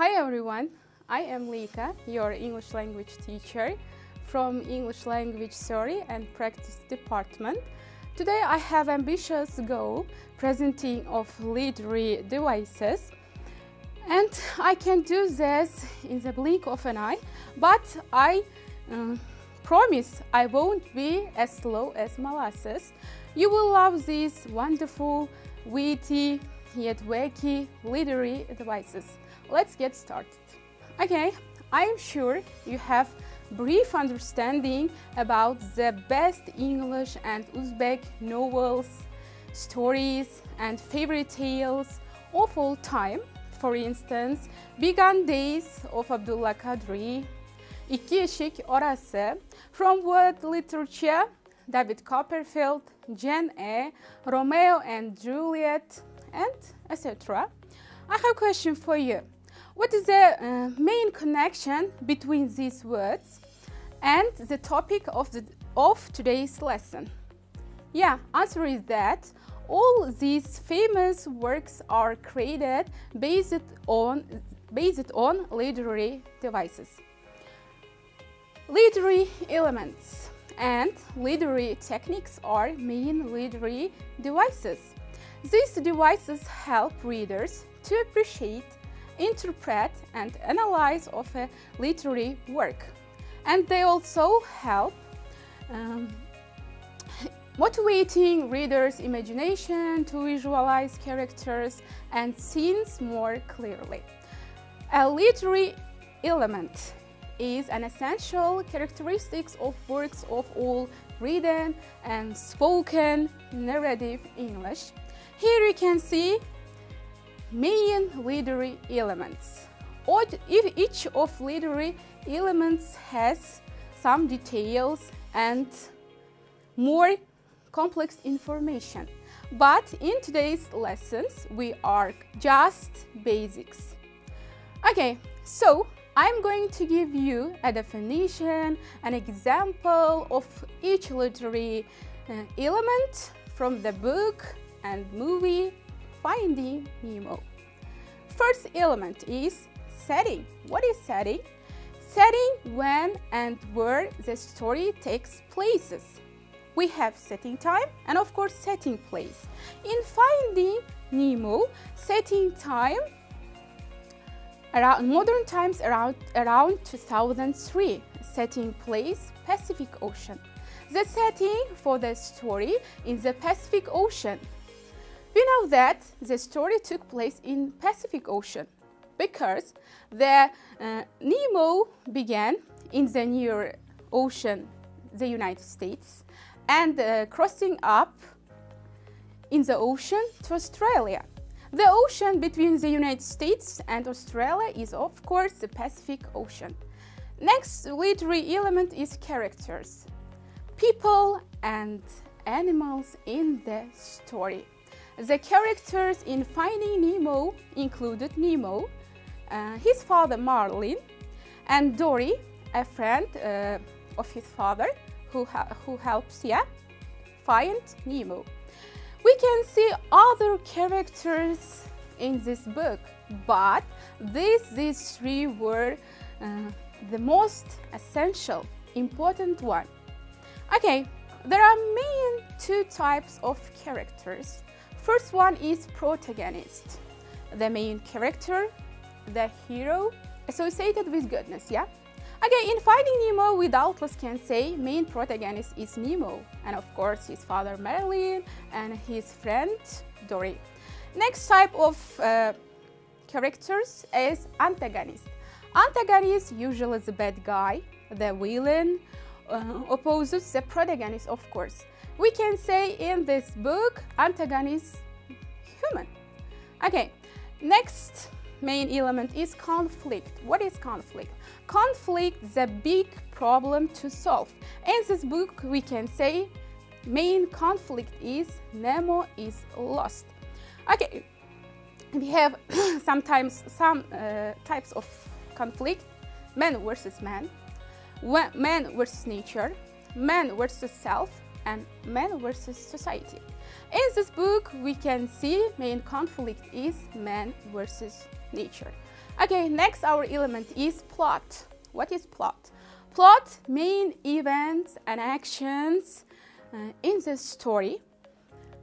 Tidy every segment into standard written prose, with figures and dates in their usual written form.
Hi everyone, I am Lika, your English language teacher from English Language Theory and Practice Department. Today I have ambitious goal presenting of literary devices, and I can do this in the blink of an eye, but I promise I won't be as slow as molasses. You will love these wonderful, witty, yet wacky literary devices. Let's get started. Okay, I am sure you have brief understanding about the best English and Uzbek novels, stories and fairy tales of all time. For instance, Begun Days of Abdullah Qadri, İki Eşek Orası, From World Literature, David Copperfield, Jane Eyre, Romeo and Juliet, and etc. I have a question for you. What is the main connection between these words and the topic of today's lesson? Yeah, answer is that all these famous works are created based on literary devices. Literary elements and literary techniques are main literary devices. These devices help readers to appreciate, interpret and analyze of a literary work, and they also help motivating readers' imagination to visualize characters and scenes more clearly. A literary element is an essential characteristic of works of all written and spoken narrative English. Here you can see main literary elements. Each of literary elements has some details and more complex information. But in today's lessons, we are just basics. Okay, so I'm going to give you a definition, an example of each literary element from the book and movie Finding Nemo. First element is setting. What is setting? Setting when and where the story takes places. We have setting time and of course setting place. In Finding Nemo, setting time around modern times around 2003, setting place Pacific Ocean. The setting for the story in the Pacific Ocean. We know that the story took place in Pacific Ocean because the Nemo began in the near ocean, the United States, and crossing up in the ocean to Australia. The ocean between the United States and Australia is of course the Pacific Ocean. Next literary element is characters, people and animals in the story. The characters in Finding Nemo included Nemo, his father Marlin, and Dory, a friend of his father who helps find Nemo. We can see other characters in this book, but these three were the most essential, important one. Okay, there are main two types of characters. First one is protagonist, the main character, the hero associated with goodness, yeah? Okay, in Finding Nemo, we doubtless can say main protagonist is Nemo, and of course his father Marlin and his friend Dory. Next type of characters is antagonist. Antagonist usually is the bad guy, the villain, opposes the protagonist, of course. We can say in this book, antagonist human. Okay, next main element is conflict. What is conflict? Conflict is a big problem to solve. In this book, we can say main conflict is Nemo is lost. Okay, we have sometimes some types of conflict: man versus man, man versus nature, man versus self, and man versus society. In this book, we can see main conflict is man versus nature. Okay, next our element is plot. What is plot? Plot, main events and actions in the story.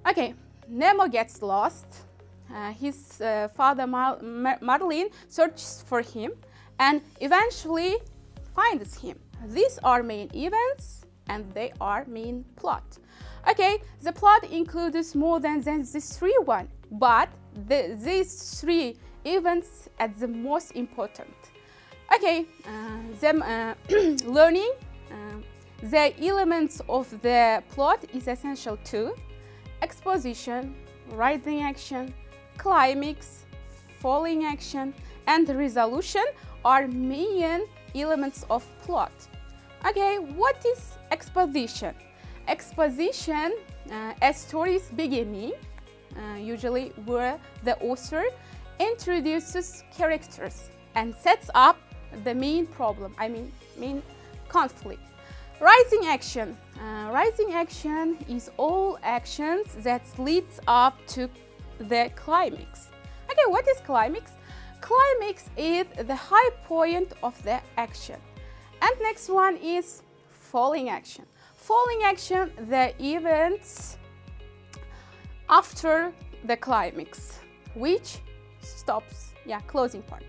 Okay, Nemo gets lost. His father Marlene searches for him and eventually finds him. These are main events and they are main plot. Okay, the plot includes more than these three one, but these three events are the most important. Okay, learning the elements of the plot is essential too. Exposition, rising action, climax, falling action, and resolution are main elements of plot. Okay, what is exposition? Exposition, a story's beginning, usually where the author introduces characters and sets up the main problem, main conflict. Rising action. Rising action is all actions that leads up to the climax. Okay, what is climax? Climax is the high point of the action. And next one is falling action. Falling action, the events after the climax, which stops, closing part.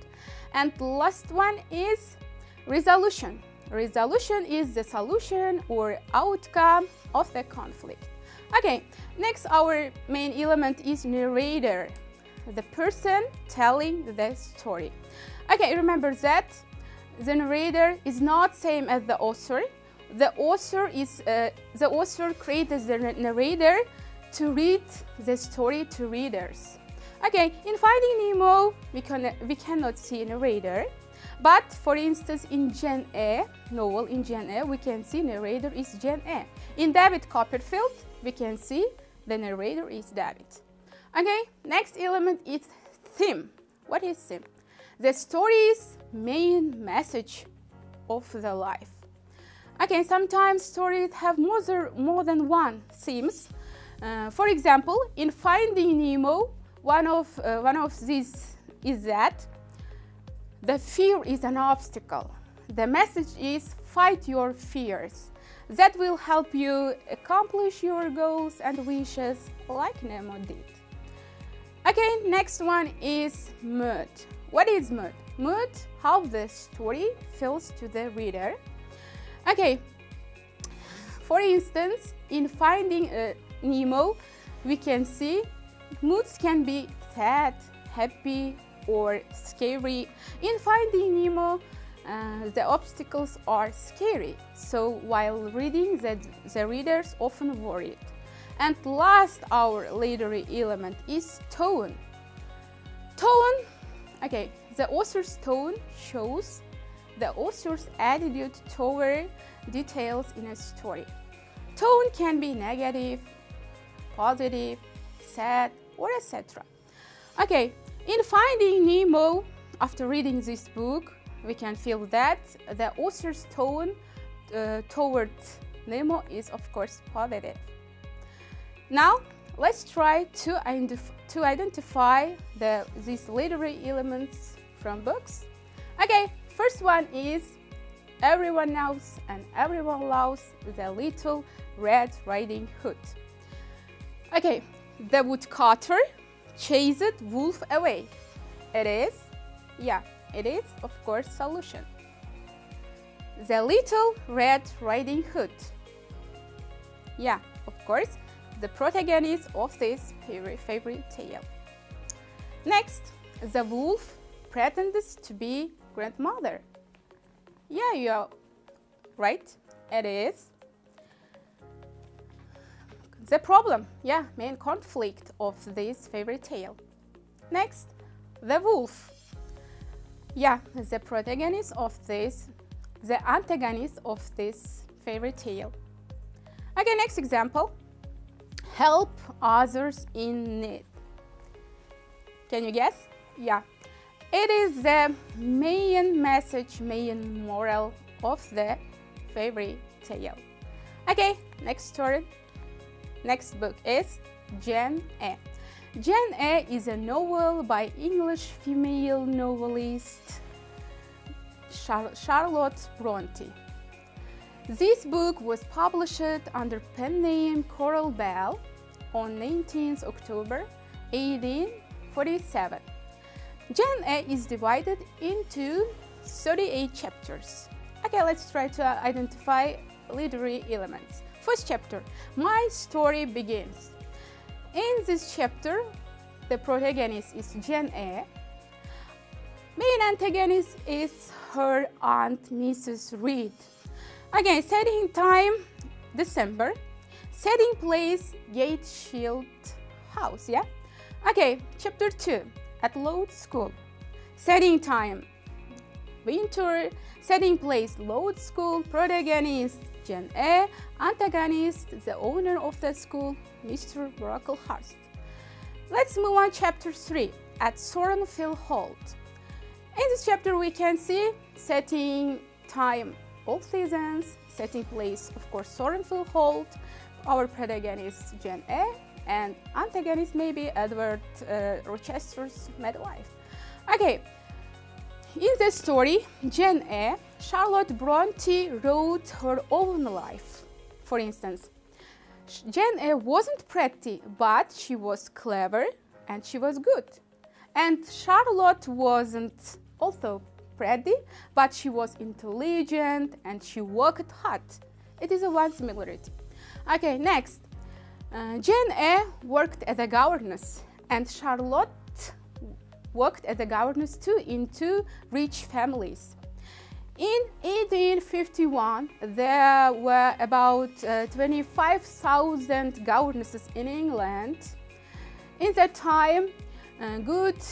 And the last one is resolution. Resolution is the solution or outcome of the conflict. Okay, next our main element is narrator, the person telling the story. Okay, remember that the narrator is not same as the author. The author creates the narrator to read the story to readers. Okay, in Finding Nemo, we cannot see a narrator, but for instance, in Gen A, novel in Gen A, we can see narrator is Gen A. In David Copperfield, we can see the narrator is David. Okay, next element is theme. What is theme? The story's main message of the life. Okay, sometimes stories have more than one themes. For example, in Finding Nemo, one of these is that the fear is an obstacle. The message is fight your fears. That will help you accomplish your goals and wishes like Nemo did. Okay, next one is mood. What is mood? Mood, how the story feels to the reader. Okay, for instance, in Finding Nemo, we can see moods can be sad, happy, or scary. In Finding Nemo, the obstacles are scary, so while reading, the readers often worried. And last, our literary element is tone. Tone, okay, the author's tone shows the author's attitude toward details in a story. Tone can be negative, positive, sad, or etc. Okay, in Finding Nemo, after reading this book, we can feel that the author's tone toward Nemo is, of course, positive. Now, let's try to identify these literary elements from books. Okay, first one is everyone knows and everyone loves the Little Red Riding Hood. Okay, the woodcutter chased wolf away. It is, of course, solution. The Little Red Riding Hood. Yeah, of course, the protagonist of this fairy tale. Next, the wolf pretends to be grandmother. Yeah, you are right. It is. The problem, main conflict of this fairy tale. Next, the wolf. The protagonist of this, the antagonist of this fairy tale. Okay, next example. Help others in need. Can you guess? Yeah. It is the main message, main moral of the fairy tale. Okay, next story. Next book is Gen A. Jane Eyre is a novel by English female novelist Charlotte Bronte. This book was published under pen name Coral Bell on 19th October 1847. Jane Eyre is divided into 38 chapters. Okay, let's try to identify literary elements. First chapter, My Story Begins. In this chapter, the protagonist is Jane Eyre. Main antagonist is her aunt, Mrs. Reed. Again, setting time, December. Setting place, Gatesfield House, yeah? Okay, chapter 2, at Lowell School. Setting time, winter. Setting place, Lowell School. Protagonist, Jane Eyre. Antagonist, the owner of the school, Mr. Brocklehurst. Let's move on chapter 3, at Thornfield Hall. In this chapter we can see setting time, all seasons. Setting place, of course, Thornfield Hall. Our protagonist, Jane Eyre, and antagonist maybe Edward Rochester's midwife. Okay, in the story, Jane Eyre, Charlotte Bronte wrote her own life. For instance, Jane Eyre wasn't pretty, but she was clever and she was good. And Charlotte wasn't also pretty, but she was intelligent and she worked hard. It is a one similarity. Okay, next. Jane Eyre worked as a governess, and Charlotte worked as a governess too in two rich families. In 1851, there were about 25,000 governesses in England. In that time, good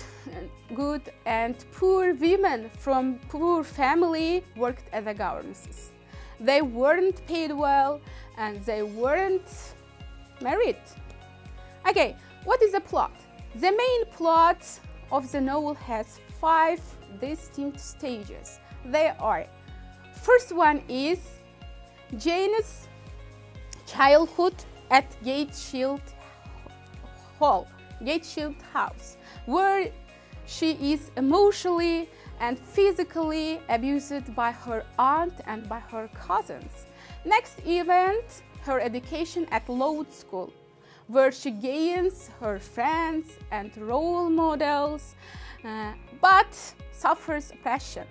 and poor women from poor family worked as a governesses. They weren't paid well and they weren't married. Okay, what is the plot? The main plot of the novel has 5 distinct stages. They are, first one is Jane's childhood at Gatesfield House, where she is emotionally and physically abused by her aunt and by her cousins. Next event, her education at Lowell School, where she gains her friends and role models, but suffers oppression.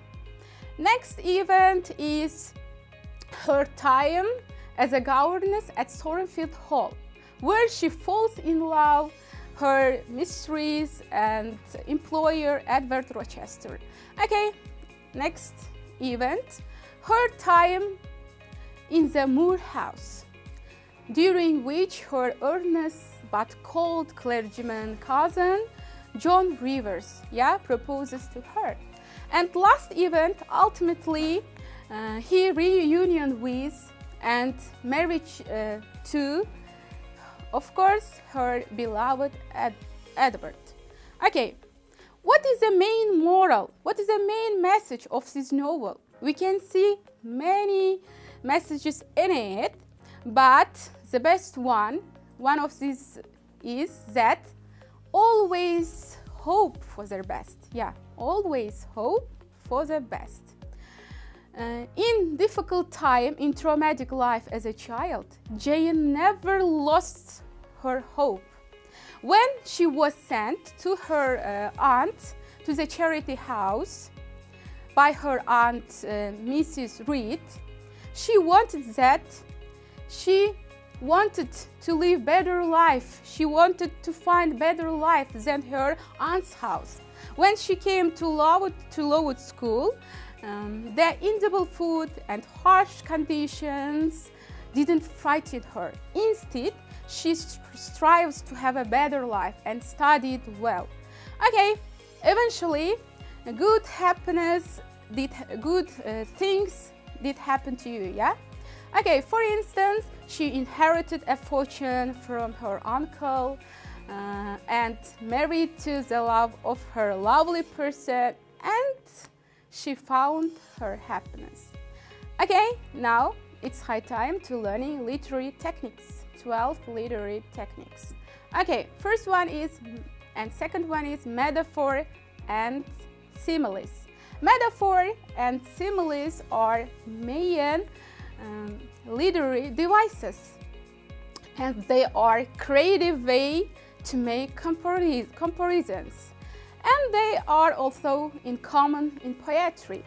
Next event is her time as a governess at Thornfield Hall, where she falls in love her mistress and employer Edward Rochester. Okay, next event, her time in the Moor House, during which her earnest but cold clergyman cousin John Rivers proposes to her. And last event, ultimately, he reunion with and marriage to, of course, her beloved Edward. Okay, what is the main moral? What is the main message of this novel? We can see many messages in it, but the best one of these is that always hope for the best. Yeah, always hope for the best. In difficult time, in traumatic life as a child, Jane never lost her hope. When she was sent to her aunt to the charity house by her aunt Mrs. Reed, she wanted to live better life. She wanted to find better life than her aunt's house. When she came to Lowell School, their inedible food and harsh conditions didn't frighten her. Instead, she strives to have a better life and studied well. Okay, eventually, good things did happen to you, yeah? Okay, for instance, she inherited a fortune from her uncle and married to the love of her lovely person, and she found her happiness. Okay, now it's high time to learning literary techniques, 12 literary techniques. Okay, first one is, and second one is metaphor and similes. Metaphor and similes are main literary devices, and they are creative way to make comparisons, and they are also in common in poetry.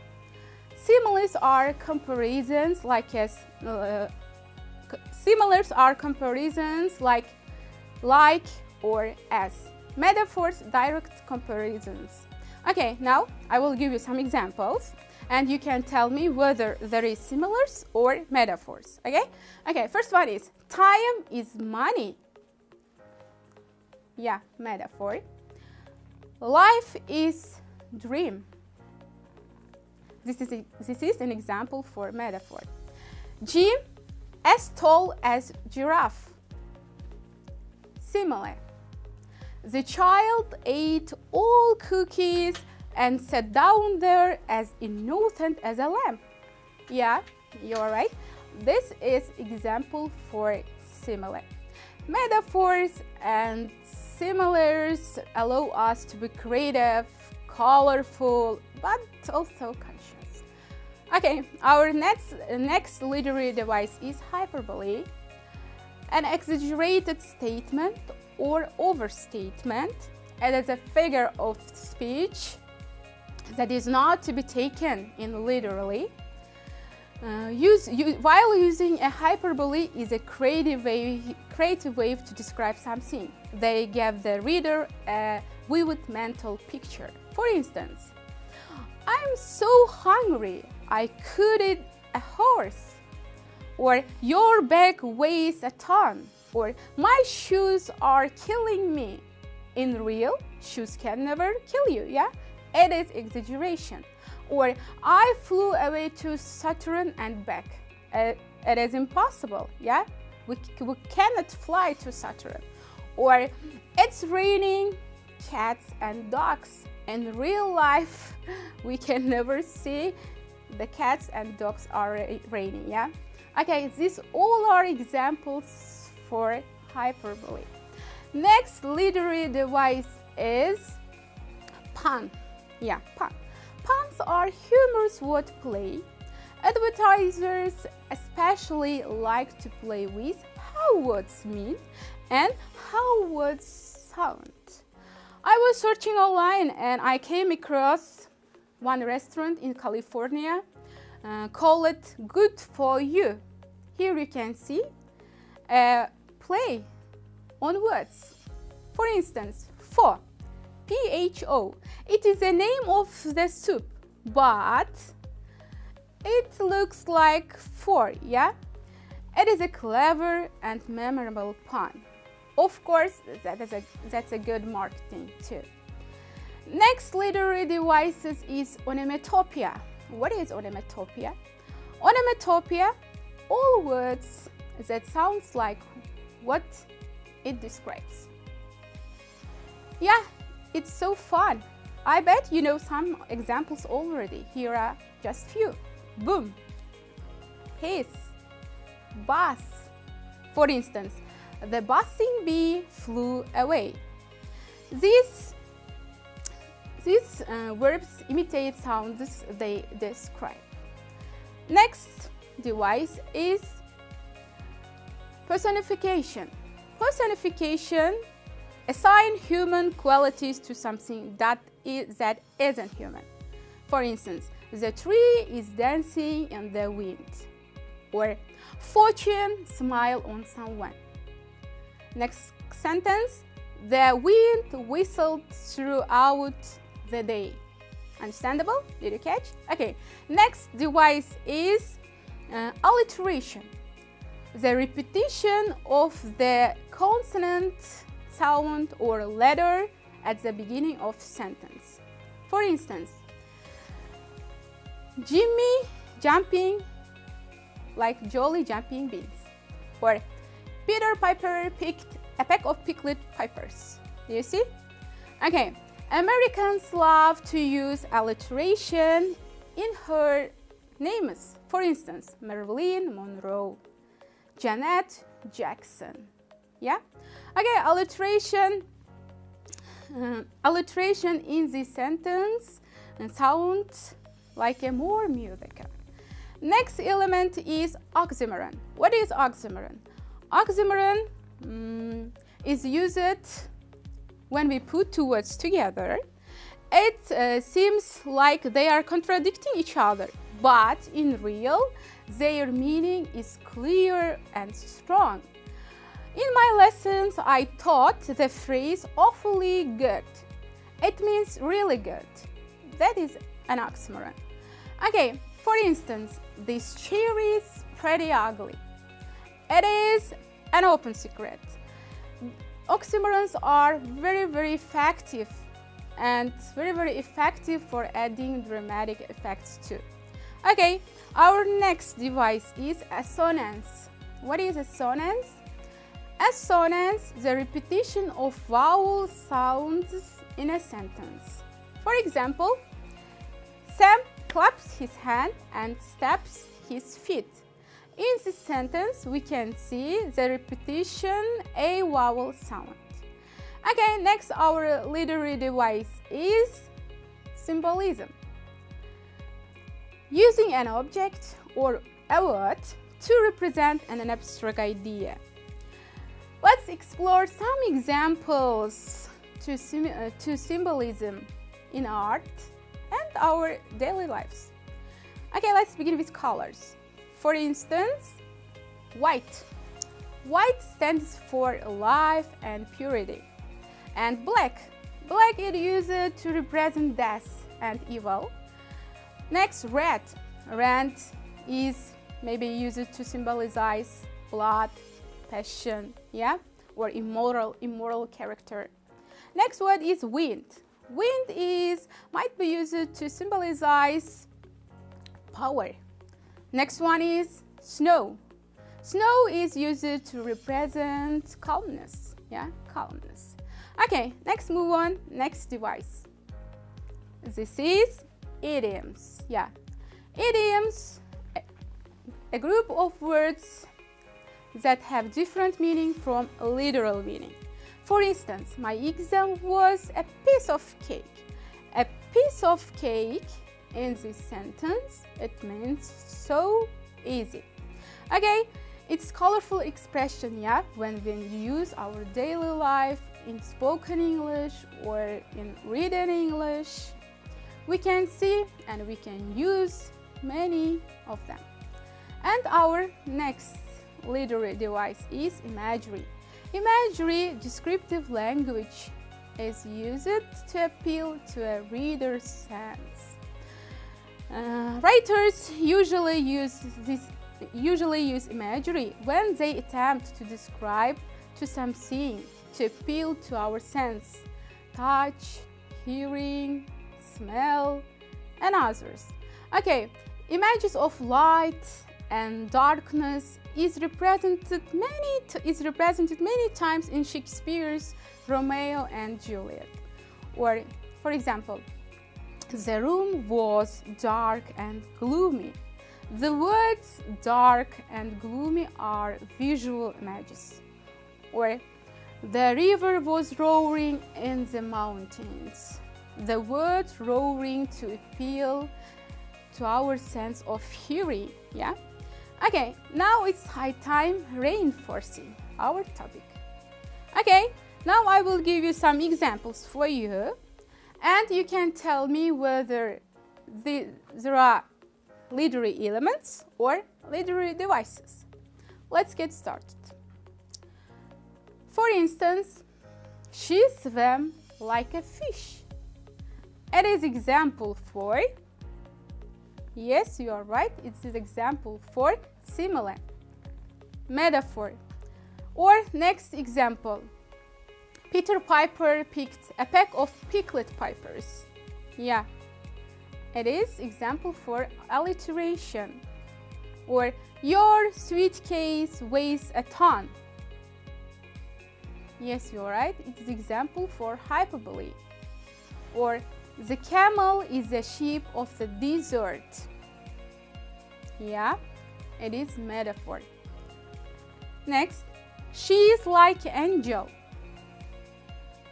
Similes are comparisons like like or as. Metaphors, direct comparisons. Okay, now I will give you some examples and you can tell me whether there is similars or metaphors. Okay? Okay, first one is time is money. Yeah, metaphor. Life is dream. This is an example for metaphor. Jim as tall as giraffe. Simile. The child ate all cookies and sat down there as innocent as a lamb. Yeah, you're right. This is example for simile. Metaphors and similars allow us to be creative, colorful, but also conscious. Okay, our next literary device is hyperbole, an exaggerated statement or overstatement. It is a figure of speech that is not to be taken in literally. While using a hyperbole is a creative way to describe something. They give the reader a vivid mental picture. For instance, I'm so hungry I could eat a horse, or your bag weighs a ton, or my shoes are killing me. In real, shoes can never kill you, yeah? It is exaggeration. Or I flew away to Saturn and back. It is impossible, yeah? We cannot fly to Saturn. Or it's raining cats and dogs. In real life, we can never see the cats and dogs are raining, yeah? Okay, these all are examples for hyperbole. Next literary device is pun. Yeah, pun. Puns are humorous wordplay. Advertisers especially like to play with how words mean and how words sound. I was searching online and I came across one restaurant in California called it Good For You. Here you can see a play on words. For instance, pho, P-H-O. It is the name of the soup, but it looks like four, yeah? It is a clever and memorable pun. Of course, that's a good marketing too. Next literary devices is onomatopoeia. What is onomatopoeia? Onomatopoeia, all words that sounds like what it describes. Yeah, it's so fun. I bet you know some examples already. Here are just few. Boom, hiss, buzz. For instance, the buzzing bee flew away. These verbs imitate sounds they describe. Next device is personification. Personification assign human qualities to something that isn't human. For instance, the tree is dancing in the wind, or fortune smile on someone. Next sentence, the wind whistled throughout the day. Understandable? Did you catch? Okay. Next device is alliteration. The repetition of the consonant, sound or letter at the beginning of sentence. For instance, Jimmy jumping like jolly jumping beans, or Peter Piper picked a pack of pickled peppers. Do you see? Okay, Americans love to use alliteration in her names. For instance, Marilyn Monroe, Janet Jackson. Yeah? Okay, alliteration in this sentence sounds like a more musical. Next element is oxymoron. What is oxymoron? Oxymoron is used when we put two words together. It seems like they are contradicting each other, but in real, their meaning is clear and strong. In my lessons, I taught the phrase awfully good. It means really good. That is an oxymoron. Okay, for instance, this chair is pretty ugly. It is an open secret. Oxymorons are very effective and very effective for adding dramatic effects too. Okay, our next device is assonance. What is assonance? Assonance, the repetition of vowel sounds in a sentence. For example, Sam claps his hand and stamps his feet. In this sentence, we can see the repetition a vowel sound. Okay, next our literary device is symbolism. Using an object or a word to represent an abstract idea. Let's explore some examples to symbolism in art and our daily lives. Okay, let's begin with colors. For instance, white. White stands for life and purity. And black. Black is used to represent death and evil. Next, red. Red is maybe used to symbolize blood, passion, yeah, or immoral character. Next word is wind. Wind might be used to symbolize power. Next one is snow. Snow is used to represent calmness, yeah, calmness. Okay, next move on, next device. This is idioms, yeah. Idioms, a group of words that have different meaning from literal meaning. For instance, my exam was a piece of cake. A piece of cake in this sentence, it means so easy. Okay, it's colorful expression, yeah, when we use our daily life in spoken English or in written English. We can see and we can use many of them. And our next literary device is imagery. Imagery, descriptive language, is used to appeal to a reader's sense. Writers usually use imagery when they attempt to describe to something to appeal to our sense, touch, hearing, smell, and others. Okay, images of light and darkness is represented many times in Shakespeare's Romeo and Juliet. Or, for example, the room was dark and gloomy. The words dark and gloomy are visual images. Or, the river was roaring in the mountains. The word roaring to appeal to our sense of hearing, yeah? Okay, now it's high time reinforcing our topic. Okay, now I will give you some examples for you, and you can tell me whether there are literary elements or literary devices. Let's get started. For instance, she swam like a fish. It is example for, yes, you are right, it's an example for simile, metaphor. Or next example, Peter Piper picked a pack of piglet pipers. Yeah, it is example for alliteration. Or your suitcase weighs a ton. Yes, you're right, it is example for hyperbole. Or the camel is the sheep of the desert. Yeah, it is metaphor. Next, she is like an angel.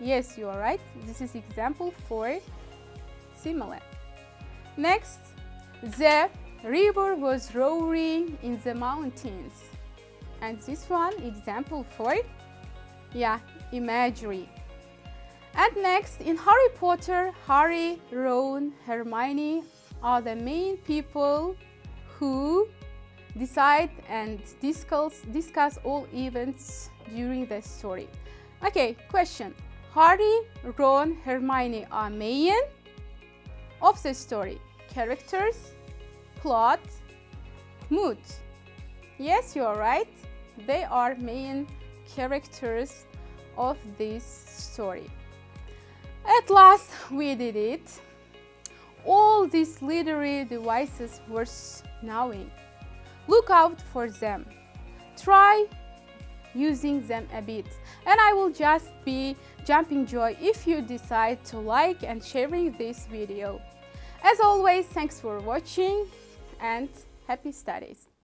Yes, you are right. This is example for similar. Next, the river was roaring in the mountains. And this one, example for, imagery. And next, in Harry Potter, Harry, Ron, Hermione are the main people who decide and discuss all events during the story. Okay, question. Harry, Ron, Hermione are main of the story. Characters, plot, mood. Yes, you are right. They are main characters of this story. At last, we did it. All these literary devices worth knowing. Look out for them. Try using them a bit. And I will just be jumping joy if you decide to like and sharing this video. As always, thanks for watching and happy studies.